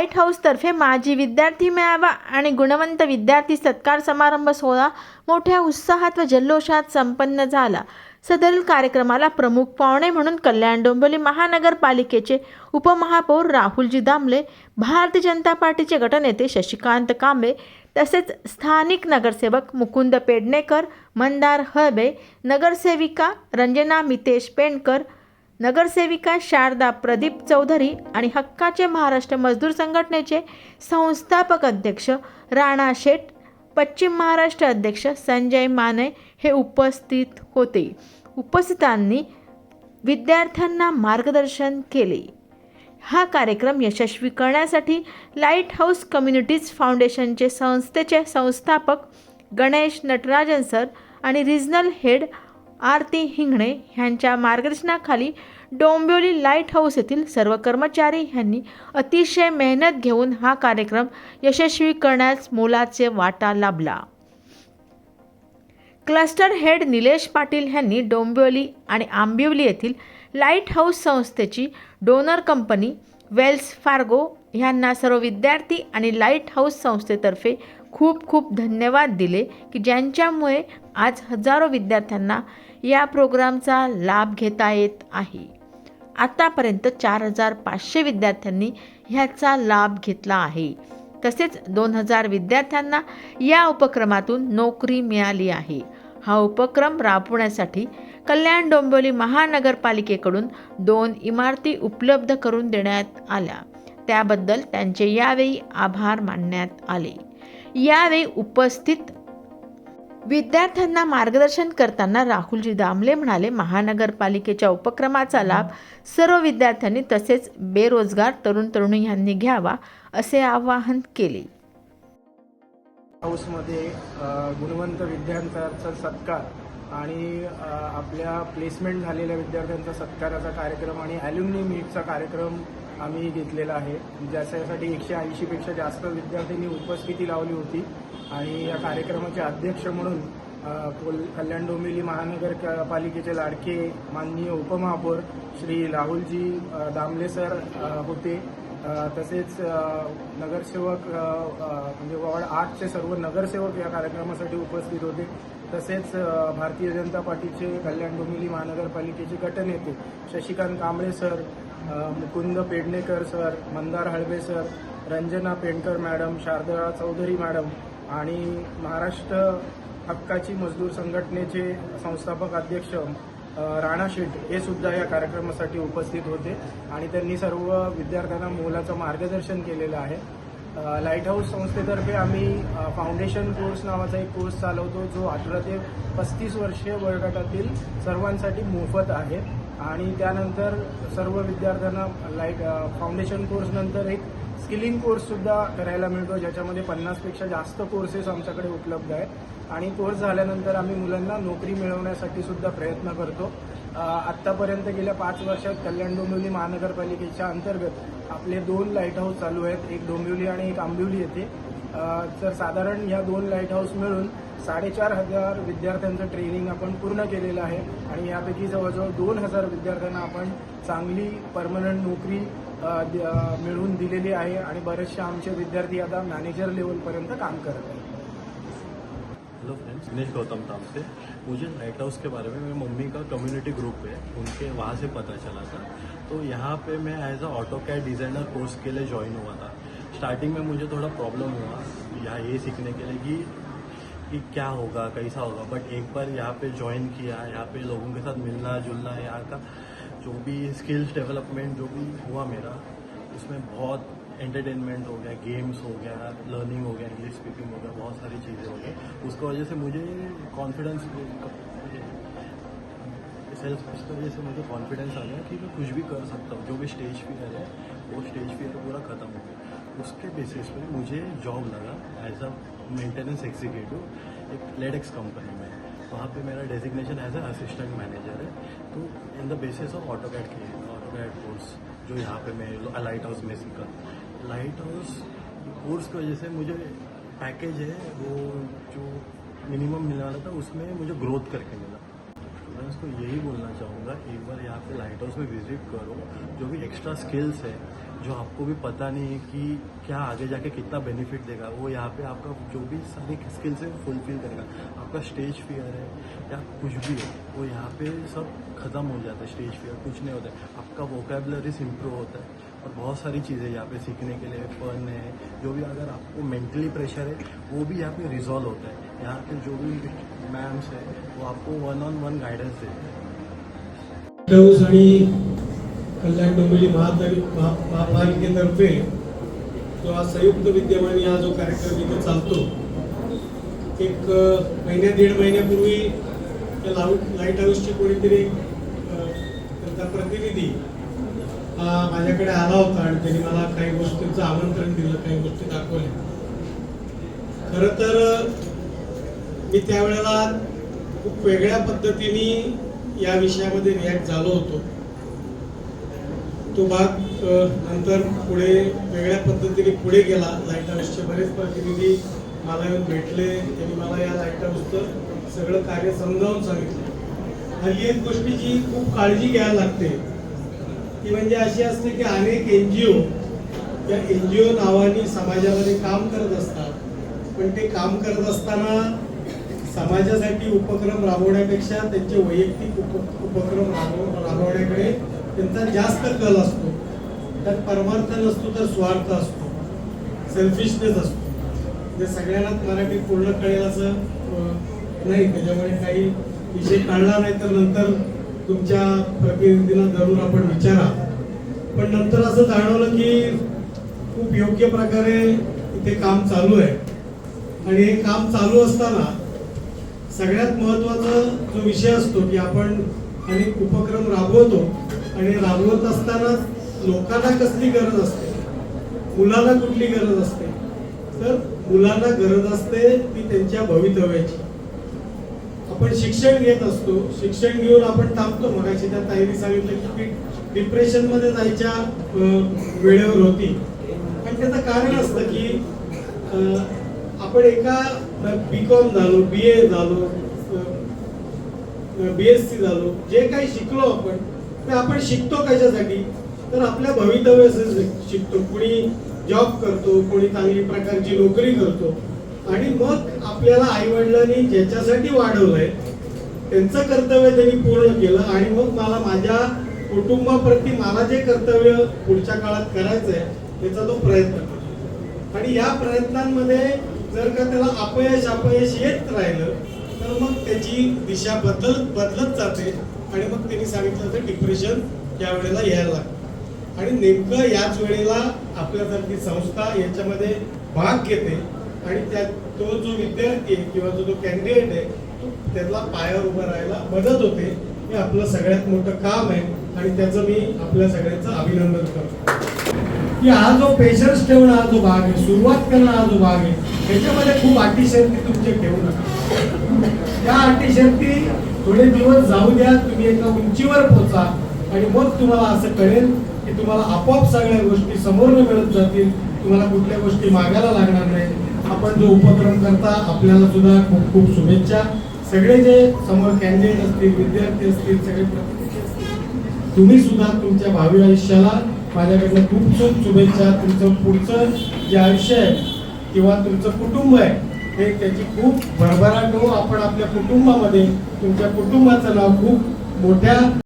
Light हाऊसतर्फे माजी विद्यार्थी मेळावा आणि गुणवंत विद्यार्थी सत्कार समारंभ सोहळा मोठ्या उत्साहात व जल्लोषात संपन्न झाला। सदरील कार्यक्रमाला प्रमुख पाहुणे म्हणून कल्याण डोंबिवली महानगरपालिकेचे उपमहापौर राहुलजी दामले, भारतीय जनता पार्टीचे गटनेते शशिकांत कांबळे तसेच स्थानिक नगरसेवक मुकुंद पेडणेकर, मंदार हळबे, नगरसेविका रंजना मितेश पेंडकर, नगरसेविका शारदा प्रदीप चौधरी आणि हक्काचे महाराष्ट्र मजदूर संघटनेचे संस्थापक अध्यक्ष राणा शेठ, पश्चिम महाराष्ट्र अध्यक्ष संजय माने हे उपस्थित होते। उपस्थितांनी विद्यार्थ्यांना मार्गदर्शन केले। हा कार्यक्रम यशस्वी करण्यासाठी लाईट हाऊस कम्युनिटीज फाउंडेशनचे संस्थेचे संस्थापक गणेश नटराजन सर आणि रिजनल हेड आरती हिंगणे यांच्या मार्गदर्शनाखाली डोंबिवली लाईट हाऊस येथील सर्व कर्मचारी यांनी अतिशय मेहनत घेऊन हा कार्यक्रम यशस्वी करण्यास मोलाचे वाटा लाभला। क्लस्टर हेड निलेश पाटील यांनी डोंबिवली आणि आंबिवली येथील लाईट हाऊस संस्थेची डोनर कंपनी वेल्स फार्गो यांना सर्व विद्यार्थी आणि लाईट हाऊस संस्थेतर्फे खूप खूप धन्यवाद दिले की ज्यांच्यामुळे आज हजारो विद्यार्थ्यांना या प्रोग्रामचा लाभ घेता येत आहे। आतापर्यंत 4500 विद्यार्थ्यांनी ह्याचा लाभ घेतला आहे। तसेच 2000 विद्यार्थ्यांना या उपक्रमातून नोकरी मिळाली आहे। हा उपक्रम राबवण्यासाठी कल्याण डोंबिवली महानगरपालिकेकडून 2 इमारती उपलब्ध करून देण्यात आल्या, त्याबद्दल त्यांचे यावेळी आभार मानण्यात आले। यावेळी उपस्थित विद्यार्थ्यांना मार्गदर्शन करताना राहुलजी दामले म्हणाले, महानगरपालिकेच्या उपक्रमाचा लाभ सर्व विद्यार्थ्यांनी तसेच बेरोजगार तरुण तरुणी यांनी घ्यावा असे आवाहन केले। हाऊसमध्ये गुणवंत विद्यार्थ्यांचा सत्कार आणि आपल्या प्लेसमेंट झालेल्या विद्यार्थ्यांचा सत्काराचा कार्यक्रम आणि ॲल्युमिनी मीटचा कार्यक्रम आम्ही घेतलेला आहे, ज्याच्यासाठी 180 पेक्षा जास्त विद्यार्थ्यांनी उपस्थिती लावली होती। आणि या कार्यक्रमाचे अध्यक्ष म्हणून कल्याण डोंबिवली महानगरपालिकेचे लाडके माननीय उपमहापौर श्री राहुलजी दामले सर होते। तसेच नगरसेवक म्हणजे वॉर्ड 8चे सर्व नगरसेवक या कार्यक्रमासाठी उपस्थित होते। तसेच भारतीय जनता पार्टीचे कल्याण डोंबिवली महानगरपालिकेचे गटनेते Shashikant Kamble sir, Mukund Pednekar sir, Mandar Halbe sir, Ranjana Pendkar madam, Sharada Chaudhari madam आणि महाराष्ट्र हक्काची मजदूर संघटनेचे संस्थापक अध्यक्ष राणा शेठ हे सुद्धा या कार्यक्रमासाठी उपस्थित होते आणि त्यांनी सर्व विद्यार्थ्यांना मोलाचं मार्गदर्शन केलेलं आहे। लाईट हाऊस संस्थेतर्फे आम्ही फाउंडेशन कोर्स नावाचा एक कोर्स चालवतो, जो 18 ते 35 वर्षीय वयोगटातील सर्वांसाठी मोफत आहे। आणि त्यानंतर सर्व विद्यार्थ्यांना फाउंडेशन कोर्स नंतर एक स्किलिंग कोर्ससुद्धा करायला मिळतो, ज्याच्यामध्ये 50 पेक्षा जास्त कोर्सेस आमच्याकडे उपलब्ध आहेत। आणि कोर्स झाल्यानंतर आम्ही मुलांना नोकरी मिळवण्यासाठी सुद्धा प्रयत्न करतो। आत्तापर्यंत गेल्या 5 वर्षात कल्याण डोंबिवली महानगरपालिकेच्या अंतर्गत आपले 2 लाईट हाऊस चालू आहेत, एक डोंबिवली आणि एक आंबिवली येथे। तर साधारण या 2 लाईट हाऊस मिळून 4500 विद्यार्थ्यांचं ट्रेनिंग आपण पूर्ण केलेलं आहे आणि यापैकी जवळजवळ 2000 विद्यार्थ्यांना आपण चांगली परमनंट नोकरी मिळवून दिलेली आहे आणि बरेचसे आमचे विद्यार्थी आता मॅनेजर लेवलपर्यंत काम करत आहेत। हेलो फ्रेंड्स, दिनेश गौतम ताम से। मुझे लाइट हाउस के बारे में मेरी मम्मी का कम्युनिटी ग्रुप है, उनके वहाँ से पता चला था। तो यहाँ पे मैं as a AutoCAD designer course के लिए ज्वाइन हुआ था। स्टार्टिंग में मुझे थोड़ा प्रॉब्लम हुआ यहाँ ये सीखने के लिए कि क्या होगा, कैसा होगा, बट एक बार यहाँ पे ज्वाइन किया, यहाँ पे लोगों के साथ मिलना जुलना, यहाँ का जो भी स्किल्स डेवलपमेंट जो भी हुआ मेरा, उसमें बहुत एंटरटेनमेंट हो गया, गेम्स हो गया, लर्निंग हो गया, इंग्लिश स्पीकिंग हो गया, बहुत सारी चीज़ें हो गई। उसकी वजह से मुझे कॉन्फिडेंस उसकी वजह से मुझे कॉन्फिडेंस आ गया कि मैं कुछ भी कर सकता हूँ। जो भी स्टेज फियर है वो स्टेज फियर पूरा ख़त्म हो गया। उसके बेसिस पे मुझे जॉब लगा एज अ मेंटेनेंस एग्जीक्यूटिव एक लेडेक्स कंपनी में। वहाँ पे मेरा designation as a assistant manager है। तो in the basis of AutoCAD course जो यहाँ पे मैं लाइट हाउस में सीखा। लाइट हाउस कोर्स की वजह से मुझे पैकेज है वो जो मिनिमम मिलने वाला था उसमें मुझे ग्रोथ करके मिला। स्टूडेंट्स को यही बोलना चाहूँगा, एक बार यहाँ पे लाइट हाउस में विजिट करो, जो भी एक्स्ट्रा स्किल्स है जो आपको भी पता नहीं है कि क्या आगे जाके कितना बेनिफिट देगा, वो यहाँ पे आपका जो भी सारी स्किल्स है फुलफिल करेगा। आपका स्टेज फियर है या कुछ भी है वो यहाँ पे सब खत्म हो जाता है। स्टेज फियर कुछ नहीं होता है, आपका वोकेबलरीज इम्प्रूव होता है और बहुत सारी चीज़ें यहाँ पे सीखने के लिए फन है। जो भी अगर आपको मेंटली प्रेशर है वो भी यहाँ पे रिजॉल्व होता है। यहाँ पे जो भी मैम्स है वो आपको 1-on-1 गाइडेंस देते हैं। हाऊस आणि कल्याण डोंबिवली महापालिकेतर्फे जो हा संयुक्त विद्यमानी हा जो कार्यक्रम इथे चालतो, एक महिन्या दीड महिन्यापूर्वी त्या लाईट हाऊसचे कोणीतरी त्यांचा प्रतिनिधी माझ्याकडे आला होता आणि त्यांनी मला काही गोष्टींचं आमंत्रण दिलं, काही गोष्टी दाखवल्या. खरं तर मी त्यावेळेला खूप वेगळ्या पद्धतीने या विषयामध्ये रिॲक्ट झालो होतो. तो भाग नंतर पुढे वेगळ्या पद्धतीने पुढे गेला. लाईट हाऊसचे बरेच प्रतिनिधी मला येऊन भेटले, त्यांनी मला या लाईट हाऊसचं सगळं कार्य समजावून सांगितलं. हल्ली एक गोष्टीची खूप काळजी घ्यायला लागते, ती म्हणजे अशी असते की अनेक NGO या NGO नावाने समाजामध्ये काम करत असतात, पण ते काम करत असताना समाजासाठी उपक्रम राबवण्यापेक्षा त्यांचे वैयक्तिक उपक्रम राबवण्याकडे त्यांचा जास्त कल असतो. त्यात परमार्थ नसतो तर स्वार्थ असतो, सेल्फिशनेस असतो. जे सगळ्यांनाच मराठीत पूर्ण कळेल असं नाही, त्याच्यामुळे काही विषय कळला नाही तर नंतर तुमच्या प्रतिनिधींना जरूर आपण विचारा. पण नंतर असं जाणवलं की खूप योग्य प्रकारे इथे काम चालू आहे आणि हे काम चालू असताना सगळ्यात महत्त्वाचा जो विषय असतो की आपण अनेक उपक्रम राबवतो आणि राबवत असताना लोकांना कसली गरज असते, मुलांना कुठली गरज असते, तर मुलांना गरज असते ती त्यांच्या भवितव्याची. आपण शिक्षण घेत असतो, शिक्षण घेऊन आपण थांबतो. मगाशी त्या ताईने सांगितलं की डिप्रेशन मध्ये जायच्या वेळेवर होती, पण त्याचं कारण असतं की आपण एका BCom झालो, BA झालो, BSc झालो, जे काही शिकलो आपण ते आपण शिकतो कशासाठी, तर आपल्या भवितव्यासाठी शिकतो. कोणी जॉब करतो, कोणी चांगली प्रकारची नोकरी करतो आणि मग आपल्याला आई वडिलांनी ज्याच्यासाठी वाढवलंय त्यांचं कर्तव्य त्यांनी पूर्ण केलं आणि मग मला माझ्या कुटुंबाप्रती मला जे कर्तव्य पुढच्या काळात करायचंय त्याचा तो प्रयत्न करतो. आणि या प्रयत्नांमध्ये जर का त्याला अपयश येत राहिलं तर मग त्याची दिशा बदलत जाते आणि मग त्यांनी सांगितलं तर डिप्रेशन या वेळेला यायला लागतं. आणि नेमकं याच वेळेला आपल्यासारखी संस्था याच्यामध्ये भाग घेते आणि तो जो विद्यार्थी आहे किंवा जो कॅन्डिडेट आहे तो त्याला पायावर उभं राहायला मदत होते. हे आपलं सगळ्यात मोठं काम आहे आणि त्याचं मी आपल्या सगळ्यांचं अभिनंदन करतो. की हा जो पेशन्स ठेवणं हा जो भाग आहे, सुरुवात करणं हा जो भाग आहे, त्याच्यामध्ये खूप अटी शर्ती तुमचे ठेवू नका. त्या अटी शर्ती थोडे दिवस जाऊ द्या, तुम्ही एका उंचीवर पोहोचा आणि मग तुम्हाला असं कळेल की तुम्हाला आपोआप सगळ्या गोष्टी समोर मिळत जातील. तुम्हाला कुठल्या गोष्टी मागायला लागणार नाही. आपण जो उपक्रम करता आपल्याला सुद्धा खूप खूप शुभेच्छा. सगळे जे समोर कॅन्डिडेट असतील, विद्यार्थी असतील, सगळे प्रतिनिधी असतील, तुम्ही सुद्धा तुमच्या भावी आयुष्याला माझ्याकडनं खूप खूप शुभेच्छा. तुमचं पुढचं जे आयुष्य आहे किंवा तुमचं कुटुंब आहे हे त्याची खूप भरभराट हो. आपण आपल्या कुटुंबामध्ये तुमच्या कुटुंबाचं नाव खूप मोठ्या